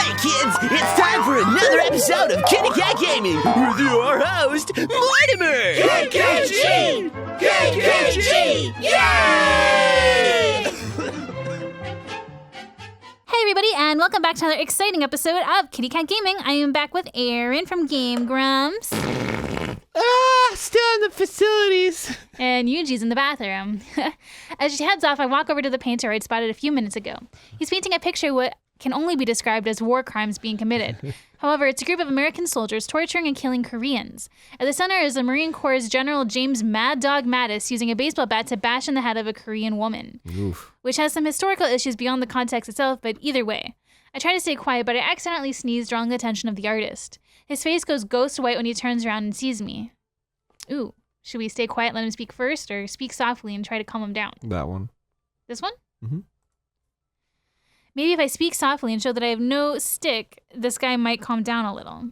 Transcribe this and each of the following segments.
Hey kids, it's time for another episode of KittyKatGaming with your host, Mortimer! KitKatG! KitKatG! Yay! Hey everybody, and welcome back to another exciting episode of KittyKatGaming. I am back with Aaron from Game Grumps. Still in the facilities. And Yuji's in the bathroom. As she heads off, I walk over to the painter I'd spotted a few minutes ago. He's painting a picture of what can only be described as war crimes being committed. However, it's a group of American soldiers torturing and killing Koreans. At the center is the Marine Corps' General James Mad Dog Mattis using a baseball bat to bash in the head of a Korean woman. Oof. Which has some historical issues beyond the context itself, but either way. I try to stay quiet, but I accidentally sneeze, drawing the attention of the artist. His face goes ghost white when he turns around and sees me. Ooh, should we stay quiet, let him speak first, or speak softly and try to calm him down? That one. This one? Mm-hmm. Maybe if I speak softly and show that I have no stick, this guy might calm down a little.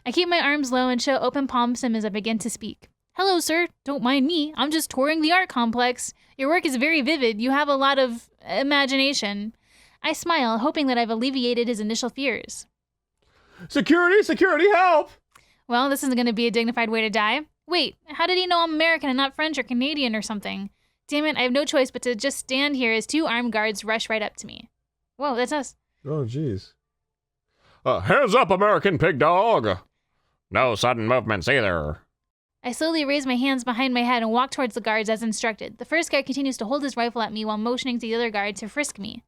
I keep my arms low and show open palms to him as I begin to speak. Hello, sir. Don't mind me. I'm just touring the art complex. Your work is very vivid. You have a lot of imagination. I smile, hoping that I've alleviated his initial fears. Security, help! Well, this isn't going to be a dignified way to die. Wait, how did he know I'm American and not French or Canadian or something? Damn it, I have no choice but to just stand here as two armed guards rush right up to me. Whoa, that's us. Oh, jeez. Hands up, American pig dog! No sudden movements either. I slowly raise my hands behind my head and walk towards the guards as instructed. The first guard continues to hold his rifle at me while motioning to the other guard to frisk me.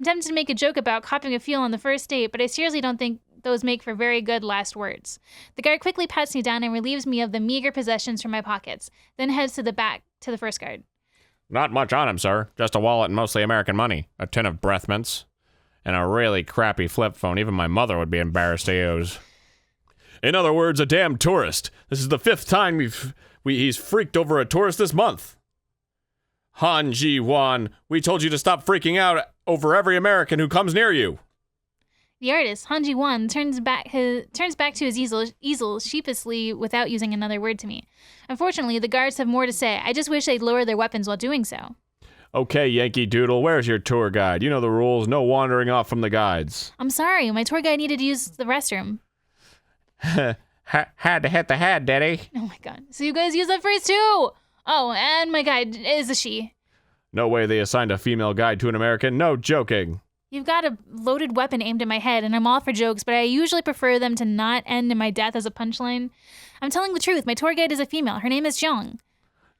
I'm tempted to make a joke about copping a feel on the first date, but I seriously don't think those make for very good last words. The guard quickly pats me down and relieves me of the meager possessions from my pockets, then heads to the back to the first guard. Not much on him, sir. Just a wallet and mostly American money, a tin of breath mints, and a really crappy flip phone even my mother would be embarrassed to use. In other words, a damn tourist. This is the 5th time he's freaked over a tourist this month. Han Ji-won, we told you to stop freaking out over every American who comes near you. The artist, Han Ji-won, turns back to his easel sheepishly without using another word to me. Unfortunately, the guards have more to say. I just wish they'd lower their weapons while doing so. Okay, Yankee Doodle, where's your tour guide? You know the rules, no wandering off from the guides. I'm sorry, my tour guide needed to use the restroom. Had to hit the head, did he? Oh my god. So you guys use that phrase too? Oh, and my guide is a she. No way they assigned a female guide to an American, no joking. You've got a loaded weapon aimed at my head, and I'm all for jokes, but I usually prefer them to not end in my death as a punchline. I'm telling the truth, my tour guide is a female. Her name is Zhang.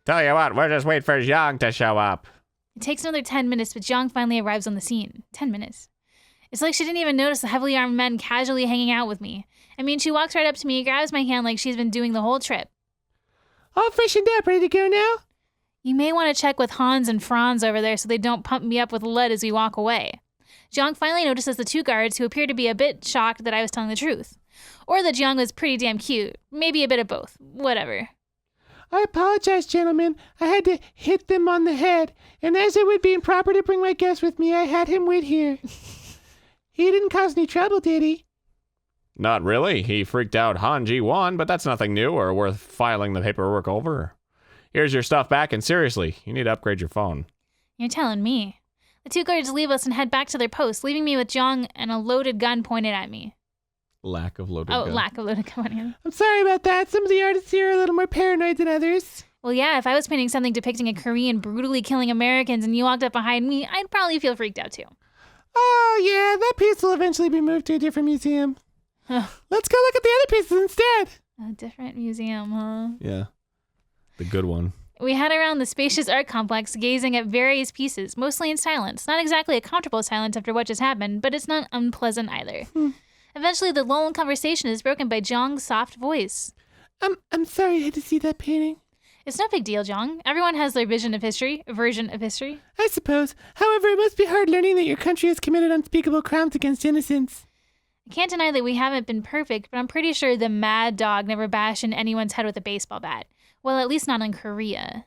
Tell you what, we'll just wait for Zhang to show up. It takes another 10 minutes, but Zhang finally arrives on the scene. 10 minutes. It's like she didn't even notice the heavily armed men casually hanging out with me. I mean, she walks right up to me, grabs my hand like she's been doing the whole trip. All freshened up, ready to go now? You may want to check with Hans and Franz over there so they don't pump me up with lead as we walk away. Zhang finally notices the two guards who appear to be a bit shocked that I was telling the truth. Or that Zhang was pretty damn cute. Maybe a bit of both. Whatever. I apologize, gentlemen. I had to hit them on the head, and as it would be improper to bring my guest with me, I had him wait here. He didn't cause any trouble, did he? Not really. He freaked out Han Ji-won, but that's nothing new or worth filing the paperwork over. Here's your stuff back, and seriously, you need to upgrade your phone. You're telling me. The two guards leave us and head back to their posts, leaving me with Zhang and a loaded gun pointed at me. Lack of loaded gun. Lack of loaded gun. I'm sorry about that. Some of the artists here are a little more paranoid than others. Well, yeah, if I was painting something depicting a Korean brutally killing Americans and you walked up behind me, I'd probably feel freaked out too. Oh, yeah, that piece will eventually be moved to a different museum. Let's go look at the other pieces instead. A different museum, huh? Yeah. The good one. We head around the spacious art complex, gazing at various pieces, mostly in silence. Not exactly a comfortable silence after what just happened, but it's not unpleasant either. Eventually, the lull in conversation is broken by Zhang's soft voice. I'm sorry I had to see that painting. It's no big deal, Zhang. Everyone has their version of history. I suppose. However, it must be hard learning that your country has committed unspeakable crimes against innocents. I can't deny that we haven't been perfect, but I'm pretty sure the Mad Dog never bashed in anyone's head with a baseball bat. Well, at least not in Korea.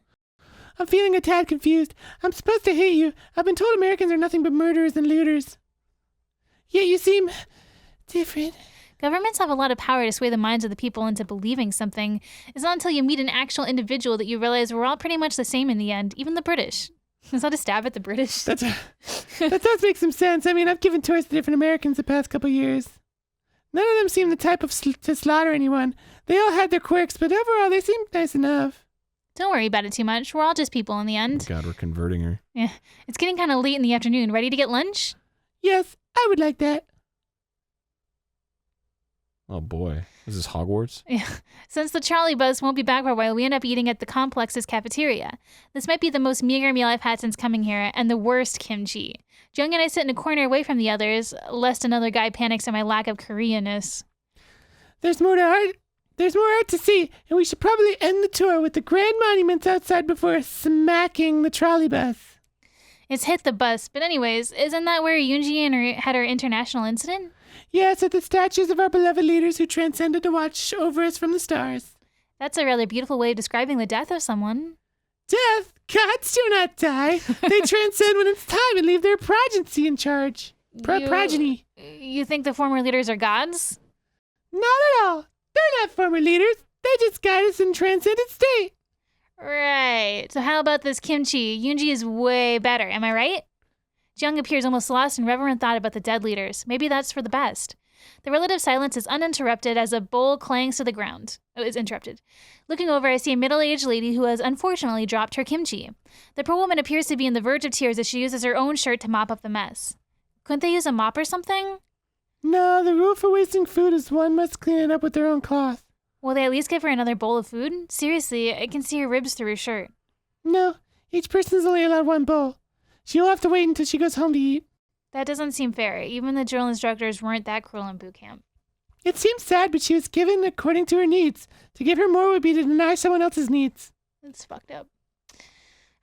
I'm feeling a tad confused. I'm supposed to hate you. I've been told Americans are nothing but murderers and looters. Yet you seem different. Governments have a lot of power to sway the minds of the people into believing something. It's not until you meet an actual individual that you realize we're all pretty much the same in the end, even the British. Is that a stab at the British? That does make some sense. I mean, I've given tours to different Americans the past couple years. None of them seem the type to slaughter anyone. They all had their quirks, but overall they seemed nice enough. Don't worry about it too much. We're all just people in the end. God, we're converting her. Yeah. It's getting kind of late in the afternoon. Ready to get lunch? Yes, I would like that. Oh boy. Is this Hogwarts? Yeah. Since the trolley bus won't be back for a while, we end up eating at the complex's cafeteria. This might be the most meager meal I've had since coming here, and the worst kimchi. Jung and I sit in a corner away from the others, lest another guy panics at my lack of Koreanness. There's more art to see, and we should probably end the tour with the grand monuments outside before smacking the trolley bus. It's hit the bus, but anyways, isn't that where Yoonji had our international incident? Yes, at the statues of our beloved leaders who transcended to watch over us from the stars. That's a rather beautiful way of describing the death of someone. Death? Gods do not die. They transcend when it's time and leave their progeny in charge. Progeny. You think the former leaders are gods? Not at all. They're not former leaders. They just guide us in transcendent state. Right. So how about this kimchi? Yoonji is way better, am I right? Jung appears almost lost in reverent thought about the dead leaders. Maybe that's for the best. The relative silence is uninterrupted as a bowl clangs to the ground. Oh, it's interrupted. Looking over, I see a middle-aged lady who has unfortunately dropped her kimchi. The poor woman appears to be on the verge of tears as she uses her own shirt to mop up the mess. Couldn't they use a mop or something? No, the rule for wasting food is one must clean it up with their own cloth. Will they at least give her another bowl of food? Seriously, I can see her ribs through her shirt. No, each person's only allowed one bowl. She'll have to wait until she goes home to eat. That doesn't seem fair. Even the drill instructors weren't that cruel in boot camp. It seems sad, but she was given according to her needs. To give her more would be to deny someone else's needs. It's fucked up.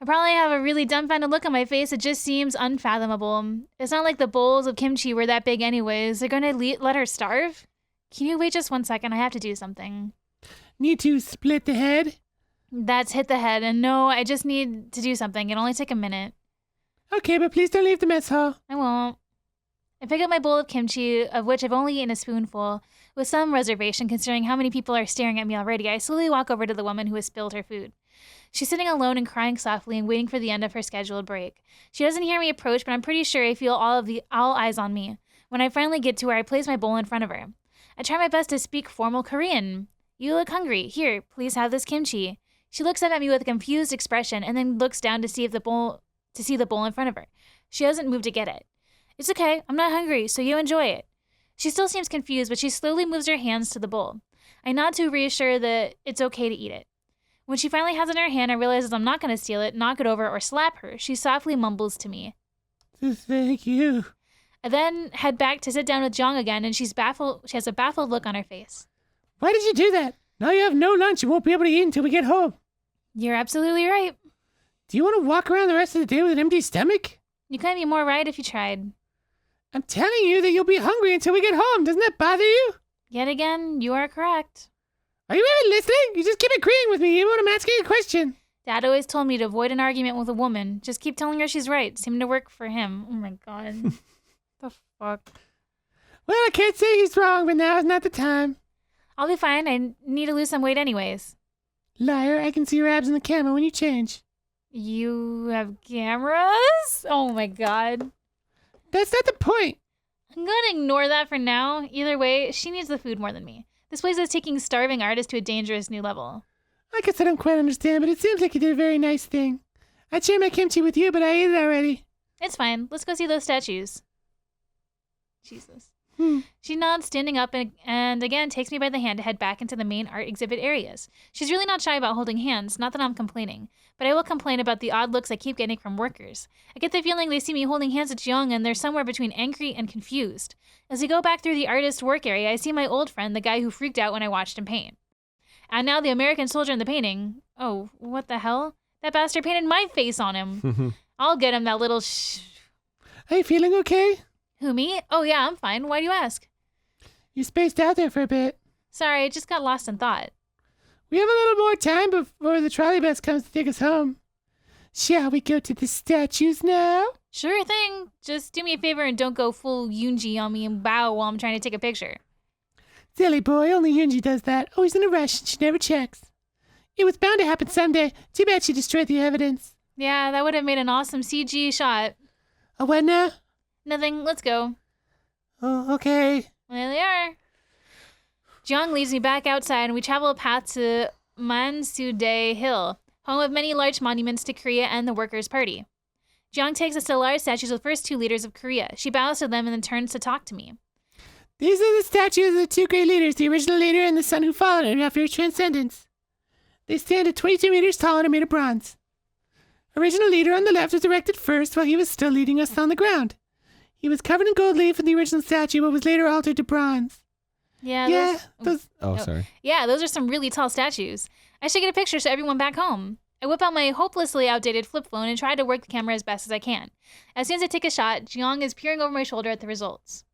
I probably have a really dumbfounded look on my face. It just seems unfathomable. It's not like the bowls of kimchi were that big anyways. They're going to let her starve? Can you wait just 1 second? I have to do something. Need to split the head? That's hit the head. And no, I just need to do something. It'll only take a minute. Okay, but please don't leave the mess hall. I won't. I pick up my bowl of kimchi, of which I've only eaten a spoonful, with some reservation considering how many people are staring at me already. I slowly walk over to the woman who has spilled her food. She's sitting alone and crying softly and waiting for the end of her scheduled break. She doesn't hear me approach, but I'm pretty sure I feel all eyes on me. When I finally get to her, I place my bowl in front of her. I try my best to speak formal Korean. You look hungry. Here, please have this kimchi. She looks up at me with a confused expression and then looks down to see the bowl in front of her. She doesn't move to get it. It's okay. I'm not hungry, so you enjoy it. She still seems confused, but she slowly moves her hands to the bowl. I nod to reassure that it's okay to eat it. When she finally has it in her hand, I realize I'm not going to steal it, knock it over, or slap her. She softly mumbles to me. Thank you. I then head back to sit down with Jong again, and she's baffled. She has a baffled look on her face. Why did you do that? Now you have no lunch and won't be able to eat until we get home. You're absolutely right. Do you want to walk around the rest of the day with an empty stomach? You couldn't be more right if you tried. I'm telling you that you'll be hungry until we get home. Doesn't that bother you? Yet again, you are correct. Are you even listening? You just keep agreeing with me even when I'm asking a question. Dad always told me to avoid an argument with a woman. Just keep telling her she's right. Seemed to work for him. Oh my god. The fuck? Well, I can't say he's wrong, but now is not the time. I'll be fine. I need to lose some weight anyways. Liar, I can see your abs in the camera when you change. You have cameras? Oh my god. That's not the point. I'm gonna ignore that for now. Either way, she needs the food more than me. This place is taking starving artists to a dangerous new level. I guess I don't quite understand, but it seems like you did a very nice thing. I'd share my kimchi with you, but I ate it already. It's fine. Let's go see those statues. Jesus. She nods, standing up, and again takes me by the hand to head back into the main art exhibit areas. She's really not shy about holding hands, not that I'm complaining, but I will complain about the odd looks I keep getting from workers. I get the feeling they see me holding hands with Jung and they're somewhere between angry and confused. As we go back through the artist work area, I see my old friend, the guy who freaked out when I watched him paint. And now the American soldier in the painting. Oh, what the hell? That bastard painted my face on him. I'll get him that little Are you feeling okay? Who, me? Oh yeah, I'm fine. Why do you ask? You spaced out there for a bit. Sorry, I just got lost in thought. We have a little more time before the trolley bus comes to take us home. Shall we go to the statues now? Sure thing. Just do me a favor and don't go full Yoonji on me and bow while I'm trying to take a picture. Silly boy, only Yoonji does that. Always in a rush and she never checks. It was bound to happen someday. Too bad she destroyed the evidence. Yeah, that would have made an awesome CG shot. A what now? Nothing. Let's go. Oh, okay. There they are. Jiang leads me back outside, and we travel a path to Mansudae Hill, home of many large monuments to Korea and the Workers' Party. Jiang takes us to large statues of the first 2 leaders of Korea. She bows to them and then turns to talk to me. These are the statues of the 2 great leaders, the original leader and the son who followed him after his transcendence. They stand at 22 meters tall and are made of bronze. Original leader on the left was erected first while he was still leading us on the ground. He was covered in gold leaf in the original statue, but was later altered to bronze. Yeah, Sorry. Yeah, those are some really tall statues. I should get a picture so everyone back home. I whip out my hopelessly outdated flip phone and try to work the camera as best as I can. As soon as I take a shot, Jiang is peering over my shoulder at the results.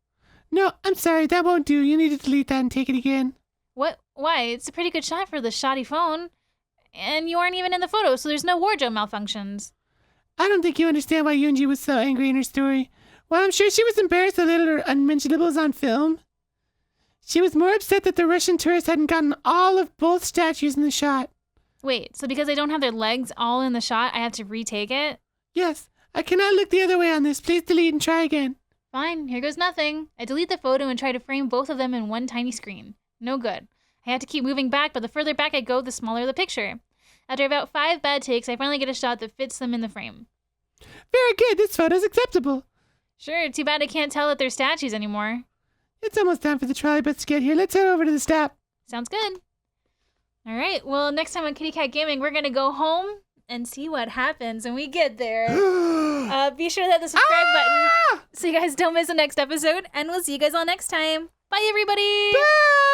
No, I'm sorry, that won't do. You need to delete that and take it again. What? Why? It's a pretty good shot for the shoddy phone. And you aren't even in the photo, so there's no wardrobe malfunctions. I don't think you understand why Yoonji was so angry in her story. While I'm sure she was embarrassed that little unmentionables on film, she was more upset that the Russian tourists hadn't gotten all of both statues in the shot. Wait, so because I don't have their legs all in the shot, I have to retake it? Yes, I cannot look the other way on this. Please delete and try again. Fine, here goes nothing. I delete the photo and try to frame both of them in one tiny screen. No good. I have to keep moving back, but the further back I go, the smaller the picture. After about 5 bad takes, I finally get a shot that fits them in the frame. Very good, this photo's acceptable. Sure, too bad I can't tell that they're statues anymore. It's almost time for the trolley bus to get here. Let's head over to the stop. Sounds good. All right, well, next time on Kitty Cat Gaming, we're going to go home and see what happens when we get there. Be sure to hit the subscribe button so you guys don't miss the next episode, and we'll see you guys all next time. Bye, everybody! Bye!